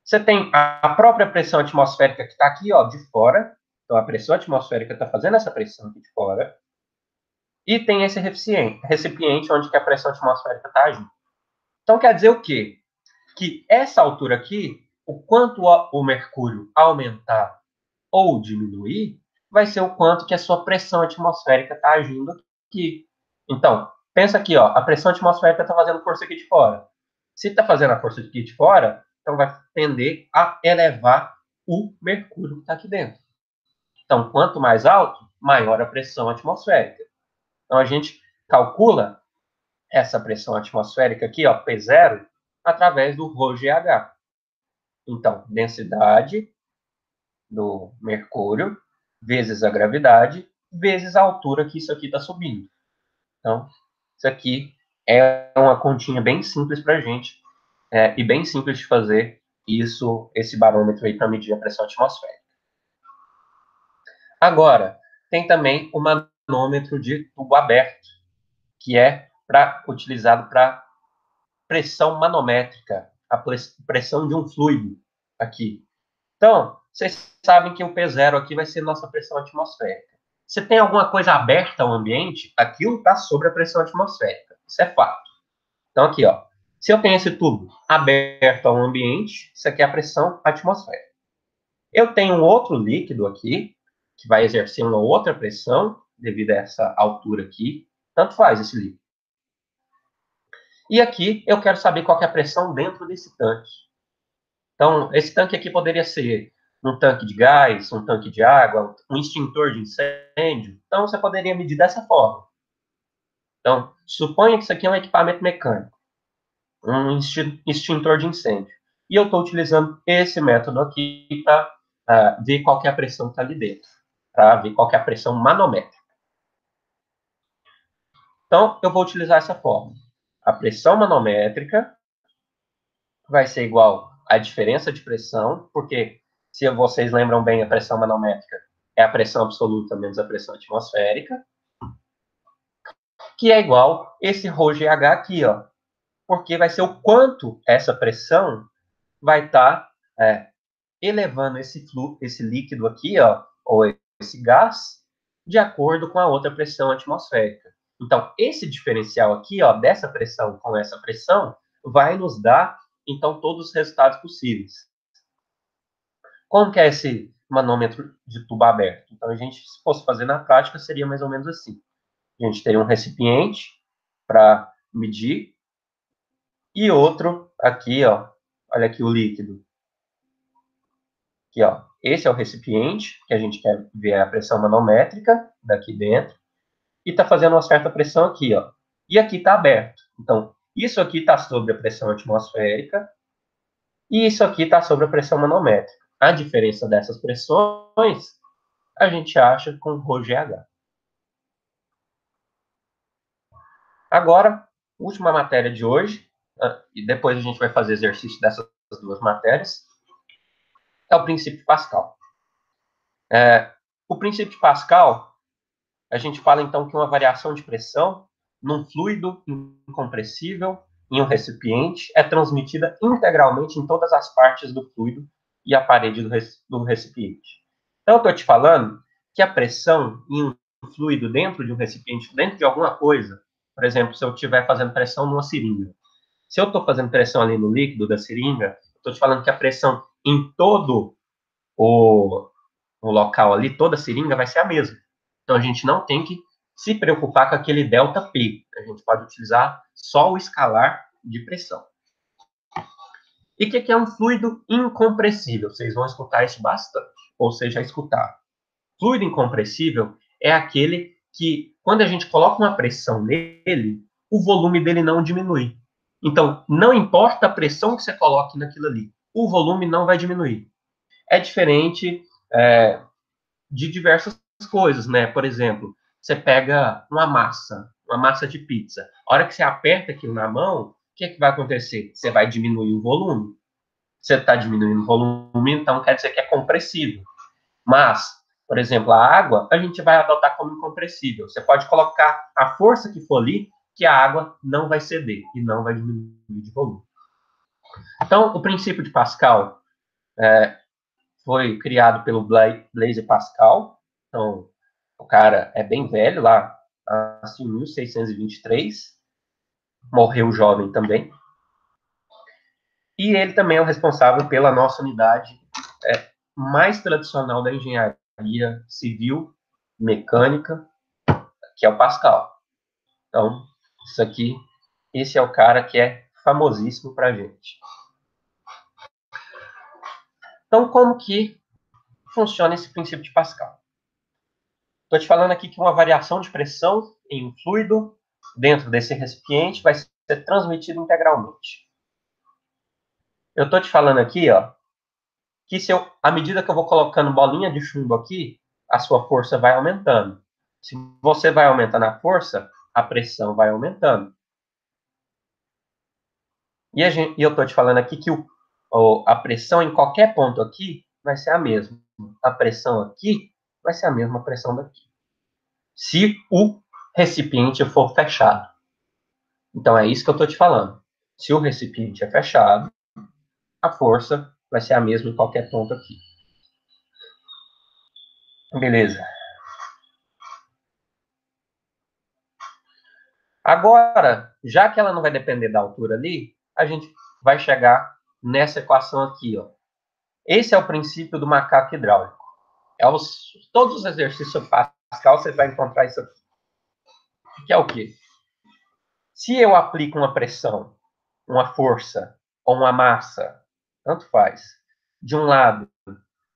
S1: Você tem a própria pressão atmosférica que está aqui, ó, de fora. Então, a pressão atmosférica está fazendo essa pressão aqui de fora. E tem esse recipiente onde que a pressão atmosférica está agindo. Então, quer dizer o quê? Que essa altura aqui, o quanto o mercúrio aumentar ou diminuir, vai ser o quanto que a sua pressão atmosférica está agindo aqui. Então, pensa aqui, ó, a pressão atmosférica está fazendo força aqui de fora. Se está fazendo a força aqui de fora, então vai tender a elevar o mercúrio que está aqui dentro. Então, quanto mais alto, maior a pressão atmosférica. Então, a gente calcula essa pressão atmosférica aqui, ó, P0, através do ρGH. Então, densidade do mercúrio vezes a gravidade vezes a altura que isso aqui está subindo. Então, isso aqui é uma continha bem simples para a gente e bem simples de fazer esse barômetro aí para medir a pressão atmosférica. Agora, tem também o manômetro de tubo aberto, que é utilizado para pressão manométrica, a pressão de um fluido aqui. Então, vocês sabem que o P0 aqui vai ser nossa pressão atmosférica. Se tem alguma coisa aberta ao ambiente, aquilo está sobre a pressão atmosférica. Isso é fato. Então, aqui, ó, se eu tenho esse tubo aberto ao ambiente, isso aqui é a pressão atmosférica. Eu tenho um outro líquido aqui, que vai exercer uma outra pressão, devido a essa altura aqui. Tanto faz esse líquido. E aqui eu quero saber qual é a pressão dentro desse tanque. Então, esse tanque aqui poderia ser um tanque de gás, um tanque de água, um extintor de incêndio. Então, você poderia medir dessa forma. Então, suponha que isso aqui é um equipamento mecânico, um extintor de incêndio. E eu estou utilizando esse método aqui para ver qual é a pressão que está ali dentro, para ver qual é a pressão manométrica. Então, eu vou utilizar essa forma. A pressão manométrica vai ser igual à diferença de pressão, porque, se vocês lembram bem, a pressão manométrica é a pressão absoluta menos a pressão atmosférica, que é igual esse ρGH aqui, ó, porque vai ser o quanto essa pressão vai estar elevando esse líquido aqui, ó, ou esse gás, de acordo com a outra pressão atmosférica. Então, esse diferencial aqui, ó, dessa pressão com essa pressão, vai nos dar, então, todos os resultados possíveis. Como que é esse manômetro de tubo aberto? Então, a gente, se fosse fazer na prática, seria mais ou menos assim. A gente teria um recipiente para medir e outro aqui, ó, olha aqui o líquido. Aqui, ó, esse é o recipiente, que a gente quer ver a pressão manométrica daqui dentro, e está fazendo uma certa pressão aqui, ó. E aqui está aberto. Então, isso aqui está sobre a pressão atmosférica, e isso aqui está sobre a pressão manométrica. A diferença dessas pressões, a gente acha com ρGH. Agora, última matéria de hoje, e depois a gente vai fazer exercício dessas duas matérias, é o princípio de Pascal. O princípio de Pascal, a gente fala então que uma variação de pressão num fluido incompressível em um recipiente é transmitida integralmente em todas as partes do fluido e a parede do recipiente. Então, eu estou te falando que a pressão em um fluido dentro de um recipiente, dentro de alguma coisa, por exemplo, se eu estiver fazendo pressão numa seringa, se eu estou fazendo pressão ali no líquido da seringa, estou te falando que a pressão em todo o local ali, toda a seringa vai ser a mesma. Então, a gente não tem que se preocupar com aquele ΔP. A gente pode utilizar só o escalar de pressão. E o que é um fluido incompressível? Vocês vão escutar isso bastante, ou seja, escutar. Fluido incompressível é aquele que, quando a gente coloca uma pressão nele, o volume dele não diminui. Então, não importa a pressão que você coloque naquilo ali, o volume não vai diminuir. É diferente de diversas coisas, né? Por exemplo, você pega uma massa de pizza. A hora que você aperta aquilo na mão, o que vai acontecer? Você vai diminuir o volume. Você está diminuindo o volume, então quer dizer que é compressível. Mas, por exemplo, a água, a gente vai adotar como incompressível. Você pode colocar a força que for ali, que a água não vai ceder e não vai diminuir de volume. Então, o princípio de Pascal foi criado pelo Blaise Pascal. Então, o cara é bem velho, lá nasceu em 1623, morreu jovem também. E ele também é o responsável pela nossa unidade mais tradicional da engenharia civil mecânica, que é o Pascal. Então, isso aqui, esse é o cara que é famosíssimo para a gente. Então, como que funciona esse princípio de Pascal? Estou te falando aqui que uma variação de pressão em um fluido dentro desse recipiente vai ser transmitida integralmente. Eu estou te falando aqui, ó, que à medida que eu vou colocando bolinha de chumbo aqui, a sua força vai aumentando. Se você vai aumentando a força, a pressão vai aumentando. E eu estou te falando aqui que a pressão em qualquer ponto aqui vai ser a mesma. A pressão aqui vai ser a mesma pressão daqui. Se o recipiente for fechado. Então, é isso que eu estou te falando. Se o recipiente é fechado, a força vai ser a mesma em qualquer ponto aqui. Beleza. Agora, já que ela não vai depender da altura ali, a gente vai chegar nessa equação aqui, ó. Esse é o princípio do macaco hidráulico. Todos os exercícios Pascal você vai encontrar isso aqui. Que é o quê? Se eu aplico uma pressão, uma força ou uma massa, tanto faz, de um lado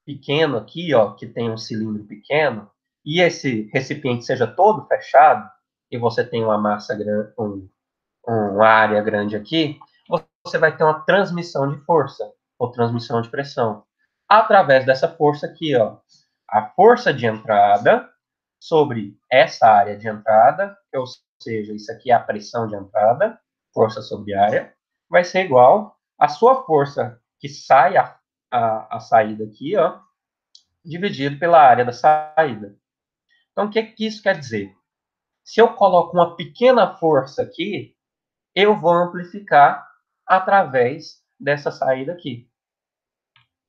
S1: pequeno aqui, ó, que tem um cilindro pequeno, e esse recipiente seja todo fechado, e você tem uma massa grande, uma área grande aqui, você vai ter uma transmissão de força, ou transmissão de pressão, através dessa força aqui, ó. A força de entrada sobre essa área de entrada, ou seja, isso aqui é a pressão de entrada, força sobre área, vai ser igual a sua força que sai a saída aqui, ó, dividido pela área da saída. Então, o que isso quer dizer? Se eu coloco uma pequena força aqui, eu vou amplificar através dessa saída aqui.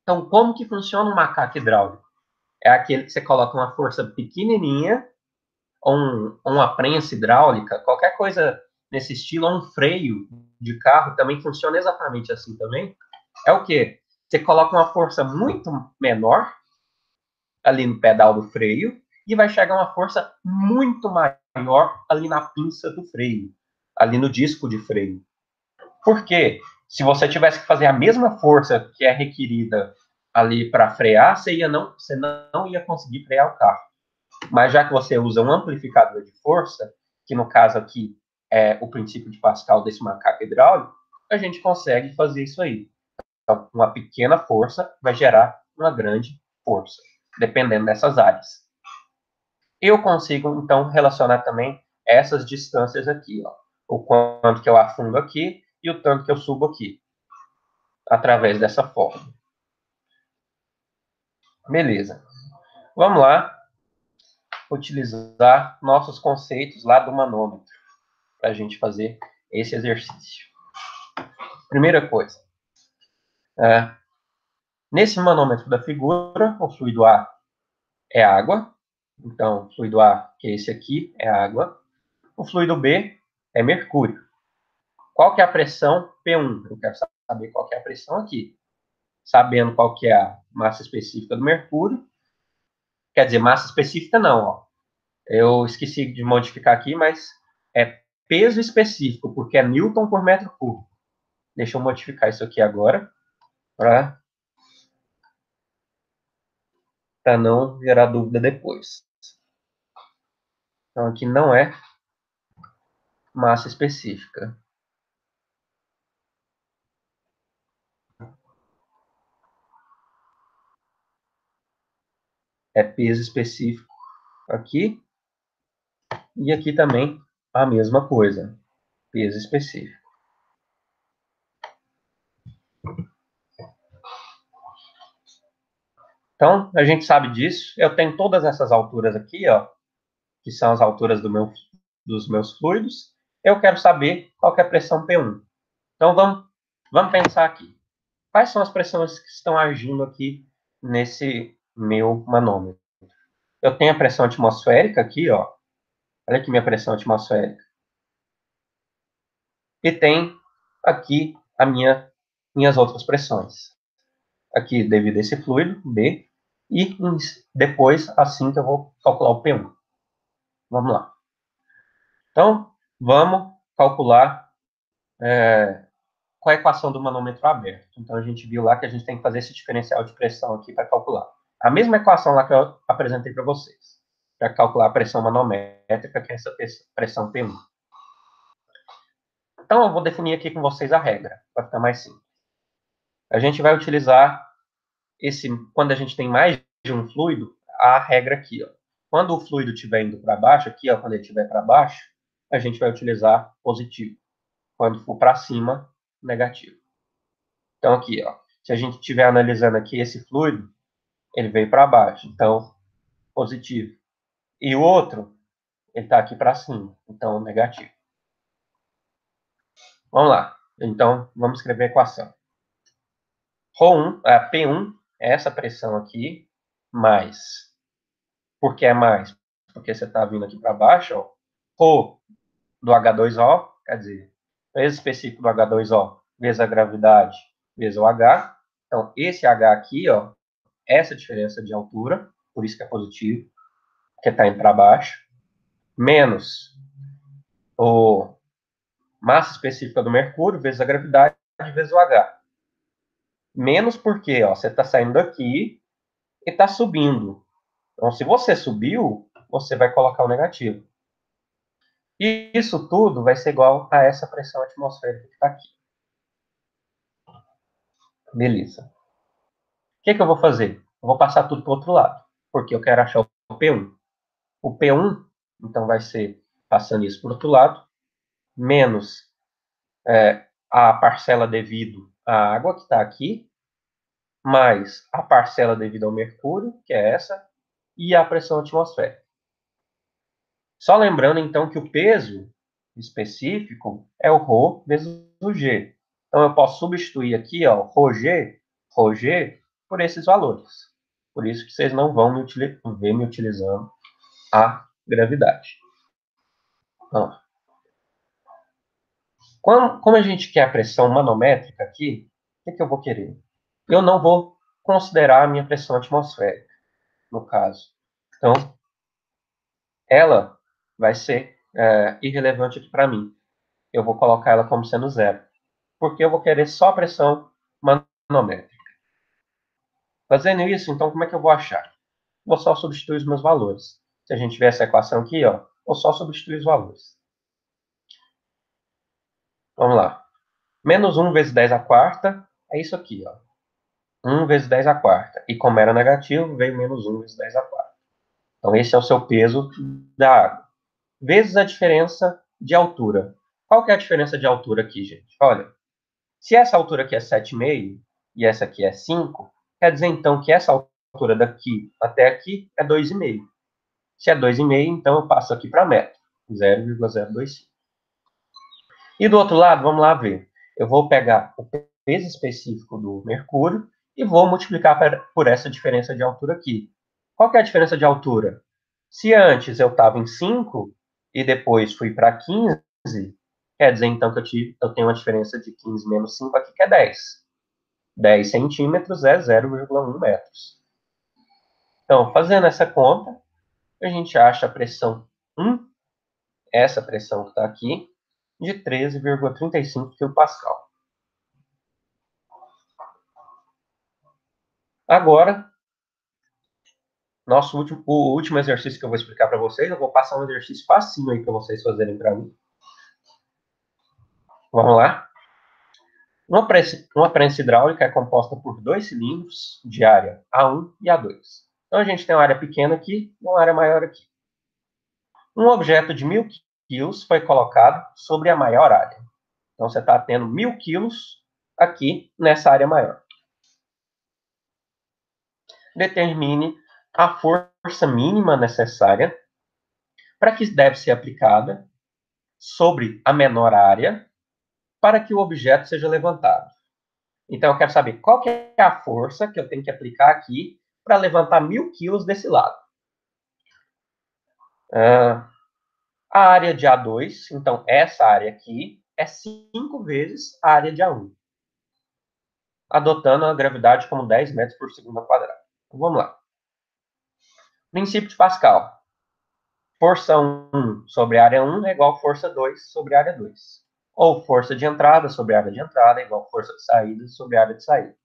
S1: Então, como que funciona um macaco hidráulico? É aquele que você coloca uma força pequenininha, uma prensa hidráulica, qualquer coisa nesse estilo, ou um freio de carro, também funciona exatamente assim também. É o quê? Você coloca uma força muito menor ali no pedal do freio e vai chegar uma força muito maior ali na pinça do freio, ali no disco de freio. Por quê? Se você tivesse que fazer a mesma força que é requerida ali para frear, você não ia conseguir frear o carro. Mas já que você usa um amplificador de força, que no caso aqui é o princípio de Pascal desse macaco hidráulico, a gente consegue fazer isso aí. Então, uma pequena força vai gerar uma grande força, dependendo dessas áreas. Eu consigo, então, relacionar também essas distâncias aqui, ó. O quanto que eu afundo aqui e o tanto que eu subo aqui, através dessa forma. Beleza. Vamos lá utilizar nossos conceitos lá do manômetro para a gente fazer esse exercício. Primeira coisa, nesse manômetro da figura, o fluido A é água, então o fluido A, que é esse aqui, é água. O fluido B é mercúrio. Qual que é a pressão P1? Eu quero saber qual que é a pressão aqui. Sabendo qual que é a massa específica do mercúrio, quer dizer, massa específica não, ó. Eu esqueci de modificar aqui, mas é peso específico, porque é Newton por metro cúbico. Deixa eu modificar isso aqui agora, para não gerar dúvida depois. Então, aqui não é massa específica. É peso específico aqui. E aqui também a mesma coisa. Peso específico. Então, a gente sabe disso. Eu tenho todas essas alturas aqui, ó, que são as alturas dos meus fluidos. Eu quero saber qual que é a pressão P1. Então, vamos pensar aqui. Quais são as pressões que estão agindo aqui nesse meu manômetro? Eu tenho a pressão atmosférica aqui, ó. Olha aqui minha pressão atmosférica. E tem aqui minhas outras pressões. Aqui devido a esse fluido, B, e depois assim que eu vou calcular o P1. Vamos lá. Então, vamos calcular qual é a equação do manômetro aberto. Então, a gente viu lá que a gente tem que fazer esse diferencial de pressão aqui para calcular. A mesma equação lá que eu apresentei para vocês, para calcular a pressão manométrica, que é essa pressão P1. Então, eu vou definir aqui com vocês a regra, para ficar mais simples. A gente vai utilizar quando a gente tem mais de um fluido, a regra aqui, ó. Quando o fluido estiver indo para baixo, aqui, ó, quando ele estiver para baixo, a gente vai utilizar positivo. Quando for para cima, negativo. Então, aqui, ó, se a gente estiver analisando aqui esse fluido, ele veio para baixo, então, positivo. E o outro, ele está aqui para cima, então, negativo. Vamos lá. Então, vamos escrever a equação. P1 é essa pressão aqui, mais. Por que é mais? Porque você está vindo aqui para baixo, ó. Rho do H2O, quer dizer, peso específico do H2O vezes a gravidade vezes o H. Então, esse H aqui, ó, essa diferença de altura, por isso que é positivo, que está indo para baixo, menos o massa específica do mercúrio vezes a gravidade vezes o H. Menos porque ó, você está saindo daqui e está subindo. Então, se você subiu, você vai colocar o negativo. E isso tudo vai ser igual a essa pressão atmosférica que está aqui. Beleza. O que eu vou fazer? Eu vou passar tudo para o outro lado, porque eu quero achar o P1. O P1, então, vai ser passando isso para o outro lado, menos a parcela devido a água que está aqui, mais a parcela devida ao mercúrio, que é essa, e a pressão atmosférica. Só lembrando, então, que o peso específico é o ρ vezes o g. Então, eu posso substituir aqui, ó, ρg, por esses valores. Por isso que vocês não vão ver me utilizando a gravidade. Então, como a gente quer a pressão manométrica aqui, o que eu vou querer? Eu não vou considerar a minha pressão atmosférica, no caso. Então, ela vai ser irrelevante aqui para mim. Eu vou colocar ela como sendo zero, porque eu vou querer só a pressão manométrica. Fazendo isso, então, como é que eu vou achar? Vou só substituir os meus valores. Se a gente tiver essa equação aqui, ó, vou só substituir os valores. Vamos lá. Menos 1 vezes 10 à quarta é isso aqui, ó. 1 vezes 10 à quarta. E como era negativo, veio menos 1 vezes 10 à quarta. Então, esse é o seu peso da água. Vezes a diferença de altura. Qual que é a diferença de altura aqui, gente? Olha, se essa altura aqui é 7,5 e essa aqui é 5, quer dizer, então, que essa altura daqui até aqui é 2,5. Se é 2,5, então eu passo aqui para metro, 0,025. E do outro lado, vamos lá ver. Eu vou pegar o peso específico do mercúrio e vou multiplicar por essa diferença de altura aqui. Qual que é a diferença de altura? Se antes eu estava em 5 e depois fui para 15, quer dizer então que eu tenho uma diferença de 15 menos 5 aqui, que é 10. 10 centímetros é 0,1 metros. Então, fazendo essa conta, a gente acha a pressão 1, essa pressão que está aqui, de 13,35 kPa. Agora, o último exercício que eu vou explicar para vocês, eu vou passar um exercício facinho aí para vocês fazerem para mim. Vamos lá? Uma prensa hidráulica é composta por 2 cilindros de área A1 e A2. Então, a gente tem uma área pequena aqui e uma área maior aqui. Um objeto de 1.000 quilos foi colocado sobre a maior área. Então, você está tendo 1.000 quilos aqui nessa área maior. Determine a força mínima necessária para que deve ser aplicada sobre a menor área para que o objeto seja levantado. Então, eu quero saber qual que é a força que eu tenho que aplicar aqui para levantar 1.000 quilos desse lado. A área de A2, então essa área aqui, é 5 vezes a área de A1, adotando a gravidade como 10 metros por segundo ao quadrado. Então, vamos lá. Princípio de Pascal. Força 1 sobre área 1 é igual a força 2 sobre área 2. Ou força de entrada sobre área de entrada é igual a força de saída sobre área de saída.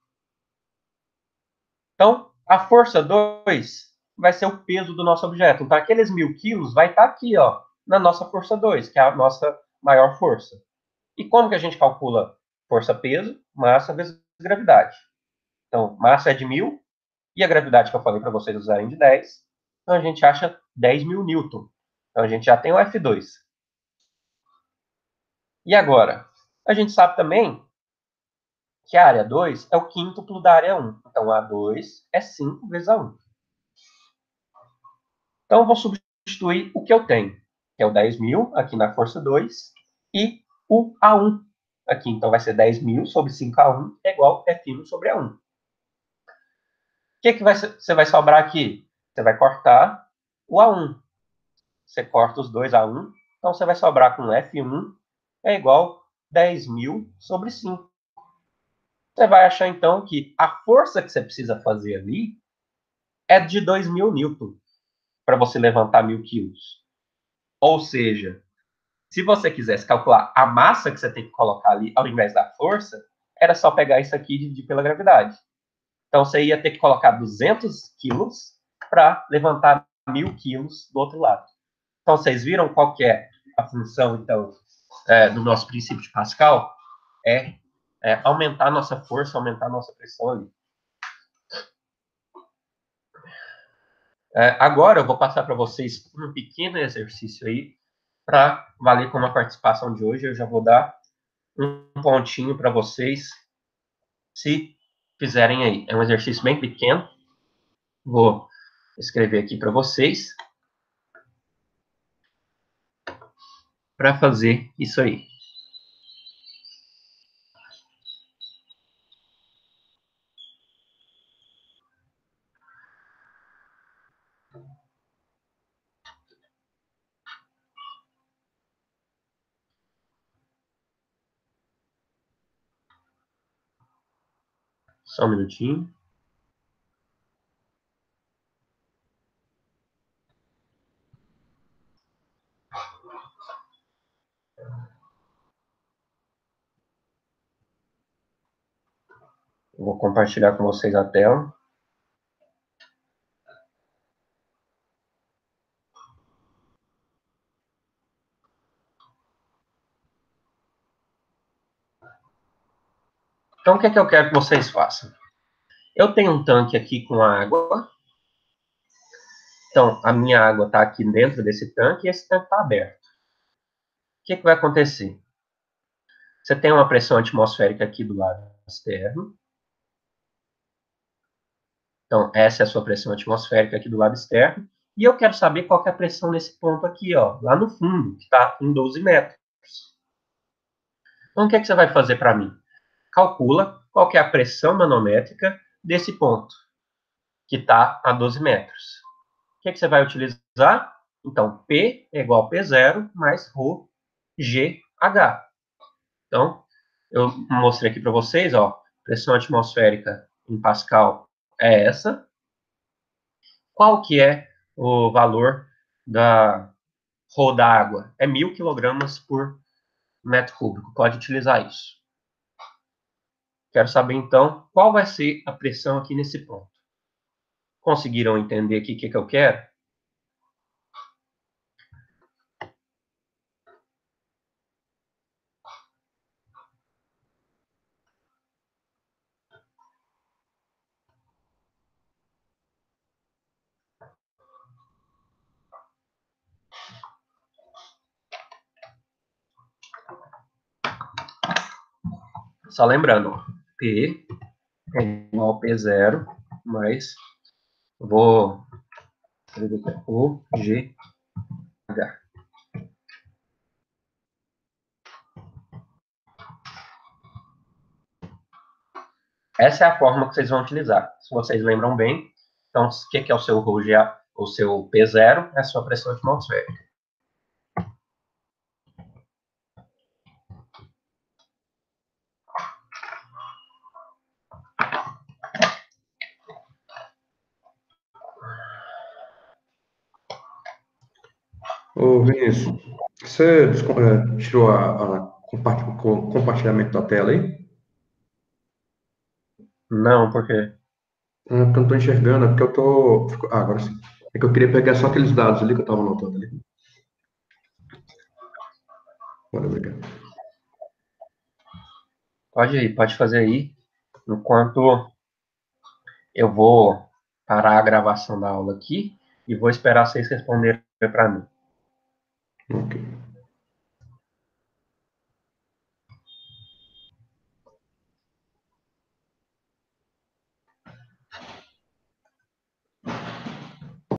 S1: Então, a força 2 vai ser o peso do nosso objeto. Então, aqueles 1.000 quilos vai estar aqui, ó, na nossa força 2, que é a nossa maior força. E como que a gente calcula força-peso? Massa vezes gravidade. Então, massa é de 1.000 e a gravidade que eu falei para vocês usarem de 10. Então, a gente acha 10.000 newton. Então, a gente já tem o F2. E agora? A gente sabe também que a área 2 é o quíntuplo da área 1. Então, a 2 é 5 vezes a 1. Então, eu vou substituir o que eu tenho, que é o 10.000 aqui na força 2 e o A1 aqui. Então, vai ser 10.000 sobre 5A1 é igual a F1 sobre A1. O que você vai sobrar aqui? Você vai cortar o A1. Você corta os dois A1. Então, você vai sobrar com F1 é igual a 10.000 sobre 5. Você vai achar, então, que a força que você precisa fazer ali é de 2.000 newton para você levantar 1.000 quilos. Ou seja, se você quisesse calcular a massa que você tem que colocar ali, ao invés da força, era só pegar isso aqui e dividir pela gravidade. Então, você ia ter que colocar 200 quilos para levantar 1.000 quilos do outro lado. Então, vocês viram qual que é a função, então, do nosso princípio de Pascal? É aumentar a nossa força, aumentar a nossa pressão ali. Agora, eu vou passar para vocês um pequeno exercício aí, para valer como a participação de hoje. Eu já vou dar um pontinho para vocês se fizerem aí. É um exercício bem pequeno. Vou escrever aqui para vocês para fazer isso aí. Só um minutinho. Eu vou compartilhar com vocês a tela. Então, o que é que eu quero que vocês façam? Eu tenho um tanque aqui com água. Então, a minha água está aqui dentro desse tanque e esse tanque está aberto. O que é que vai acontecer? Você tem uma pressão atmosférica aqui do lado externo. Então, essa é a sua pressão atmosférica aqui do lado externo. E eu quero saber qual que é a pressão nesse ponto aqui, ó, lá no fundo, que está em 12 metros. Então, o que é que você vai fazer para mim? Calcula qual que é a pressão manométrica desse ponto, que está a 12 metros. O que é que você vai utilizar? Então, P é igual a P0 mais ρ GH. Então, eu mostrei aqui para vocês, ó, pressão atmosférica em Pascal é essa. Qual que é o valor da ρ da água? É 1.000 kg por metro cúbico. Pode utilizar isso. Quero saber, então, qual vai ser a pressão aqui nesse ponto. Conseguiram entender aqui o que eu quero? Só lembrando, ó, P é igual a P0 mais, vou escrever aqui, O, G, H. Essa é a fórmula que vocês vão utilizar. Se vocês lembram bem, então, o que é o seu ρGA, o seu P0? É a sua pressão atmosférica.
S2: Ô, Vinícius, você tirou o compartilhamento da tela aí?
S1: Não, porque...
S2: Porque eu não estou enxergando, é porque eu tô. Agora sim. É que eu queria pegar só aqueles dados ali que eu estava anotando ali. Bora, obrigado.
S1: Pode ir, pode fazer aí. Enquanto eu vou parar a gravação da aula aqui e vou esperar vocês responderem para mim.
S2: Ok.